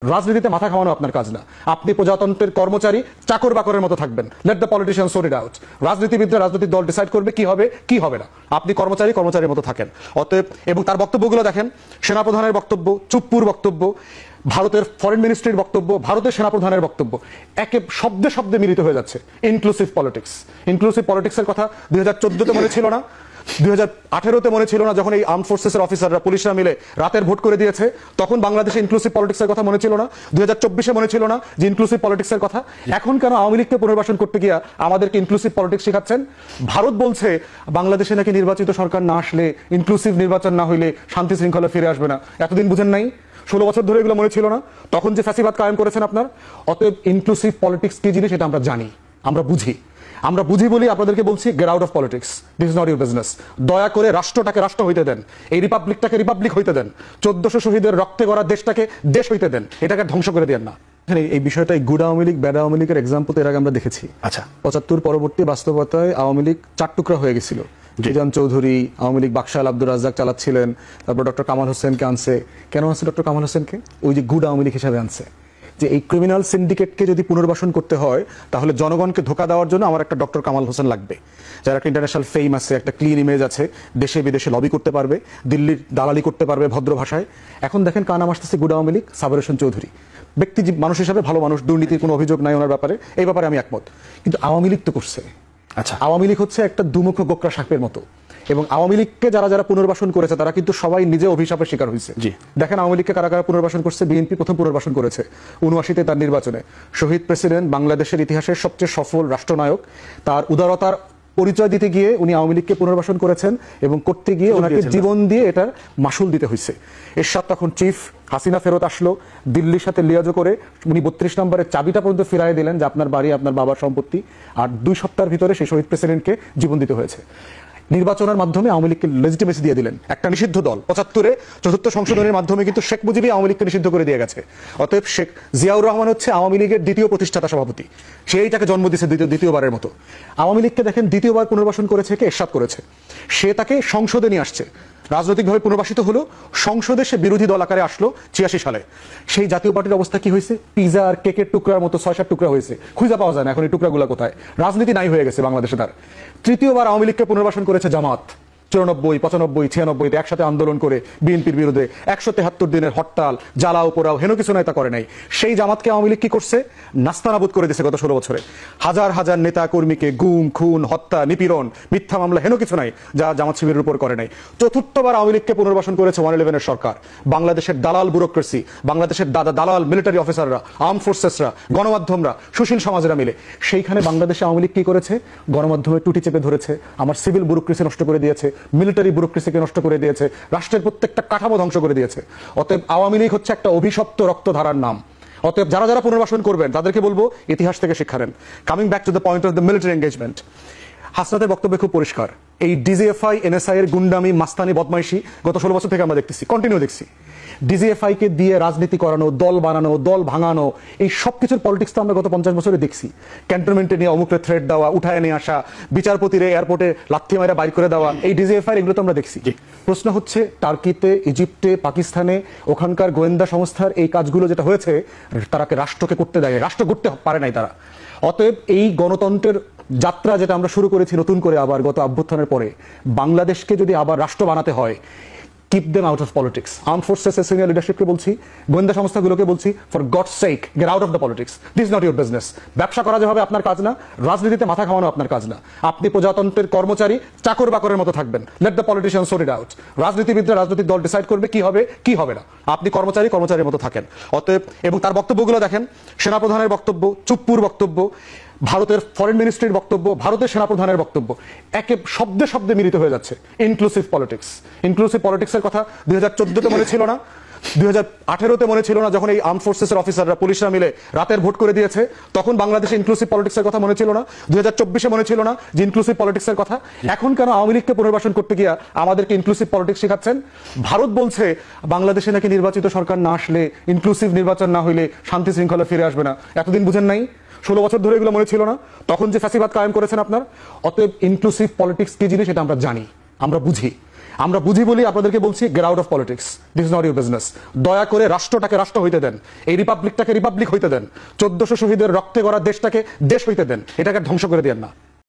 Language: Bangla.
রাজনীতিতে মাথা খাওয়ানো আপনার কাজ না। আপনি প্রজাতন্ত্রের কর্মচারী, চাকর বাকরের মতো থাকবেন। Let the politician sort it out. রাজনীতিবিদরা, রাজনৈতিক দল ডিসাইড করবে কি হবে কি হবে না। আপনি কর্মচারী, কর্মচারীর মতো থাকেন। অতএব, এবং তার বক্তব্যগুলো দেখেন, সেনাপ্রধানের বক্তব্য, চুপ্পুর বক্তব্য, ভারতের ফরেন মিনিস্ট্রির বক্তব্য, ভারতের সেনাপ্রধানের বক্তব্য, একে শব্দে শব্দে মিলিত হয়ে যাচ্ছে। Inclusive politics. ইনক্লুসিভ পলিটিক্সের কথা 2014-তে মনে ছিল না, 2018-তে মনে ছিল না, যখন এই আর্ম ফোর্সেসের অফিসাররা, পুলিশরা মিলে রাতের ভোট করে দিয়েছে, তখন বাংলাদেশে ইনক্লুসিভ পলিটিক্সের কথা মনে ছিল না। 2024-এ মনে ছিল না যে ইনক্লুসিভ পলিটিক্সের কথা। এখন কেন আওয়ামী লীগকে পুনর্বাসন করতে গিয়া আমাদেরকে ইনক্লুসিভ পলিটিক্স শেখাচ্ছেন? ভারত বলছে বাংলাদেশে নাকি নির্বাচিত সরকার না আসলে, ইনক্লুসিভ নির্বাচন না হইলে শান্তি শৃঙ্খলা ফিরে আসবে না। এতদিন বুঝেন নাই? 16 বছর ধরে এগুলো মনে ছিল না? তখন যে ফ্যাসিবাদ কায়েম করেছেন আপনার। অতএব ইনক্লুসিভ পলিটিক্স কি জিনিস এটা আমরা জানি, আমরা বুঝি বলি আপনাদেরকে বলছি, gate out of politics. This is not your business. দয়া করে রাষ্ট্রটাকে রাষ্ট্র হইতে দেন, এই রিপাবলিকটাকে রিপাবলিক হইতে দেন, 1400 শহীদের রক্তে গড়া দেশটাকে দেশ হইতে দেন, এটাকে ধ্বংস করে দেন না। এই বিষয়টা গুড আওয়ামী লীগ, ব্যাড আওয়ামী লীগের এক্সাম্পল এর আগে আমরা দেখেছি। আচ্ছা, 75 পরবর্তী বাস্তবতায় আওয়ামী লীগ 4 টুকরা হয়ে গেছিল। জিজান চৌধুরী আওয়ামী লীগ বাকশাল আব্দুর রাজ্জাক চালাচ্ছিলেন, তারপর ডক্টর কামাল হোসেনকে আনছে। কেন আনছে ডক্টর কামাল হোসেনকে? ওই যে গুড আওয়ামী লীগ হিসাবে আনছে, যে এই ক্রিমিনাল সিন্ডিকেটকে যদি পুনর্বাসন করতে হয় তাহলে জনগণকে ধোঁকা দেওয়ার জন্য আমার একটা ডক্টর কামাল হোসেন লাগবে, যার একটা ইন্টারন্যাশনাল ফেম আছে, একটা ক্লিন ইমেজ আছে, দেশে বিদেশে লবি করতে পারবে, দিল্লির দালালি করতে পারবে ভদ্র ভাষায়। এখন দেখেন কার নাম আসতেছে, গুড আওয়ামী লীগ, সাবের হোসেন চৌধুরী। ব্যক্তি মানুষ হিসাবে ভালো মানুষ, দুর্নীতির কোনো অভিযোগ নাই ওনার ব্যাপারে, এই ব্যাপারে আমি একমত। কিন্তু আওয়ামী লীগ তো করছে। আচ্ছা, আওয়ামী লীগ হচ্ছে একটা দুমুখ গোকরা সাপের মতো, এবং আওয়ামী লীগকে যারা যারা পুনর্বাসন করেছে তারা কিন্তু সবাই নিজে অভিশাপের শিকার হয়েছে। দেখেন আওয়ামী লীগকে কারা কারা পুনর্বাসন করছে। বিএনপি প্রথম পুনর্বাসন করেছে 79-তে তার নির্বাচনে। শহীদ প্রেসিডেন্ট, বাংলাদেশের ইতিহাসের সবচেয়ে সফল রাষ্ট্রনায়ক, তার উদারতার পরিচয় দিতে গিয়ে উনি আওয়ামী লীগকে পুনর্বাসন করেছেন, এবং করতে গিয়ে ওনাকে জীবন দিয়ে এটার মাসুল দিতে হয়েছে। এরশাদ তখন চিফ, হাসিনা ফেরত আসলো, দিল্লির সাথে লিয়াজো করে উনি 32 নম্বরের চাবিটা পর্যন্ত ফিরাই দিলেন, যে আপনার বাড়ি আপনার বাবার সম্পত্তি। আর 2 সপ্তাহের ভিতরে সেই শহীদ প্রেসিডেন্টকে জীবন দিতে হয়েছে। নির্বাচনের মাধ্যমে আওয়ামী লীগকে লেজিটিমেসি দিয়ে দিলেন, একটা নিষিদ্ধ দল। 75-এ 4র্থ সংশোধনের মাধ্যমে কিন্তু শেখ মুজিবই আওয়ামী লীগকে নিষিদ্ধ করে দিয়ে গেছে। অতএব শেখ জিয়াউর রহমান হচ্ছে আওয়ামী লীগের দ্বিতীয় প্রতিষ্ঠাতা সভাপতি, সেই তাকে জন্ম দিয়েছে দ্বিতীয়বারের মতো। আওয়ামী লীগকে দেখেন দ্বিতীয়বার পুনর্বাসন করেছে কে? এরশাদ করেছে। সে তাকে সংসদে নিয়ে আসছে, রাজনৈতিকভাবে পুনর্বাসিত হলো, সংসদে সে বিরোধী দল আকারে আসলো 86 সালে। সেই জাতীয় পার্টির অবস্থা কি হয়েছে? পিজা আর কেকের টুকরার মতো 6-7 টুকরা হয়েছে, খুঁজে পাওয়া যায় না এখন এই টুকরাগুলো কোথায়। রাজনীতি নাই হয়ে গেছে বাংলাদেশে তার। তৃতীয়বার আওয়ামী লীগকে পুনর্বাসন করেছে জামাত, 94, 95, 96-তে একসাথে আন্দোলন করে বিএনপির বিরুদ্ধে 173 দিনের হরতাল, জ্বালাও পোড়াও, হেন কিছু নাই তা করে নাই। সেই জামাতকে আওয়ামী লীগ কি করছে? নাস্তানাবুদ করে দিয়েছে গত 16 বছরে। হাজার হাজার নেতা কর্মীকে গুম, খুন, হত্যা, নিপীড়ন, মিথ্যা মামলা, হেন কিছু নাই যা জামাত শিবিরের উপর করে নাই। চতুর্থবার আওয়ামী লীগকে পুনর্বাসন করেছে 111-এর সরকার। বাংলাদেশের দালাল ব্যুরোক্রেসি, বাংলাদেশের দালাল মিলিটারি অফিসাররা, আর্ম ফোর্সেসরা, গণমাধ্যমরা, সুশীল সমাজেরা মিলে সেইখানে বাংলাদেশে আওয়ামী লীগ কি করেছে? গণমাধ্যমে টুটি চেপে ধরেছে, আমার সিভিল ব্যুরোক্রেসি নষ্ট করে দিয়েছে, মিলিটারি ব্যুরোক্রেসিকে নষ্ট করে দিয়েছে, রাষ্ট্রের প্রত্যেকটা কাঠামো ধ্বংস করে দিয়েছে। অতএব আওয়ামী লীগ হচ্ছে একটা অভিশপ্ত রক্তধারার নাম। অতএব যারা যারা পুনর্বাসন করবেন তাদেরকে বলবো ইতিহাস থেকে শিক্ষা নেন। Coming back to the point of the military engagement, হাসনাতের বক্তব্য খুব পরিষ্কার। এই ডিজিএফআই, এনএসআই এর গুন্ডামি, মাস্তানি, বদমাইশি গত 16 বছর থেকে আমরা দেখতেছি, কন্টিনিউ দেখছি। ডিজিএফআই কে দিয়ে রাজনীতি করানো, দল বানানো, দল ভাঙানো, এই সব কিছুর পলিটিক্স তো আমরা গত 50 বছরে দেখছি। ক্যান্টনমেন্টে নিয়ে অমুকরে থ্রেট দেওয়া, উঠায় নিয়ে আসা, বিচারপতিরে এয়ারপোর্টে লাথি মারা বাইর করে দেওয়া, এই ডিজিএফআই এগুলো তো আমরা দেখছি। প্রশ্ন হচ্ছে টার্কিতে, ইজিপ্টে, পাকিস্তানে ওখানকার গোয়েন্দা সংস্থার এই কাজগুলো যেটা হয়েছে, তারাকে রাষ্ট্রকে করতে দেয়, রাষ্ট্র করতে পারে নাই তারা। অতএব এই গণতন্ত্রের যাত্রা যেটা আমরা শুরু করেছি নতুন করে আবার গত অভ্যুত্থানের পরে, বাংলাদেশকে যদি আবার রাষ্ট্র বানাতে হয়, keep them out of politics. Arm ফোর্সেসের সিনিয়র লিডারশিপকে বলছি, গোয়েন্দা সংস্থাগুলোকে বলছি, for God's sake get out of the politics. This is not your business. ব্যবসা করা যেভাবে আপনার কাজ না, রাজনীতিতে মাথা খাওয়ানো আপনার কাজ না। আপনি প্রজাতন্ত্রের কর্মচারী, চাকর বাকরের মতো থাকবেন। Let the politician sort it out. রাজনীতিবিদরা, রাজনৈতিক দল ডিসাইড করবে কি হবে কি হবে না। আপনি কর্মচারী, কর্মচারীর মতো থাকেন। অতএব, এবং তার বক্তব্যগুলো দেখেন, সেনাপ্রধানের বক্তব্য, চুপ্পুর বক্তব্য, ভারতের ফরেন মিনিস্ট্রির বক্তব্য, ভারতের সেনাপ্রধানের বক্তব্য, একে শব্দে শব্দে মিলিত হয়ে যাচ্ছে। Inclusive politics. ইনক্লুসিভ পলিটিক্সের কথা 2014-তে মনে ছিল না, 2018-তে মনে ছিল না, যখন এই আর্ম ফোর্সেসের অফিসাররা, পুলিশরা মিলে রাতের ভোট করে দিয়েছে, তখন বাংলাদেশে ইনক্লুসিভ পলিটিক্সের কথা মনে ছিল না। 2024-এ মনে ছিল না যে ইনক্লুসিভ পলিটিক্সের কথা। এখন কেন আওয়ামী লীগকে পুনর্বাসন করতে গিয়া আমাদেরকে ইনক্লুসিভ পলিটিক্স শেখাচ্ছেন? ভারত বলছে বাংলাদেশে নাকি নির্বাচিত সরকার না আসলে, ইনক্লুসিভ নির্বাচন না হইলে শান্তি শৃঙ্খলা ফিরে আসবে না। এতদিন বুঝেন নাই? 16 বছর ধরে এগুলো মনে ছিল না? তখন যে ফ্যাসিবাদ কায়েম করেছেন আপনার। অতএব ইনক্লুসিভ পলিটিক্স কি জিনিস এটা আমরা জানি, আমরা বুঝি। আমরা বুঝি বলি আপনাদেরকে বলছি, gate out of politics, this is not your business. দয়া করে রাষ্ট্রটাকে রাষ্ট্র হইতে দেন, এই রিপাবলিকটাকে রিপাবলিক হইতে দেন, 1400 শহীদের রক্তে গড়া দেশটাকে দেশ হইতে দেন, এটাকে ধ্বংস করে দেন না।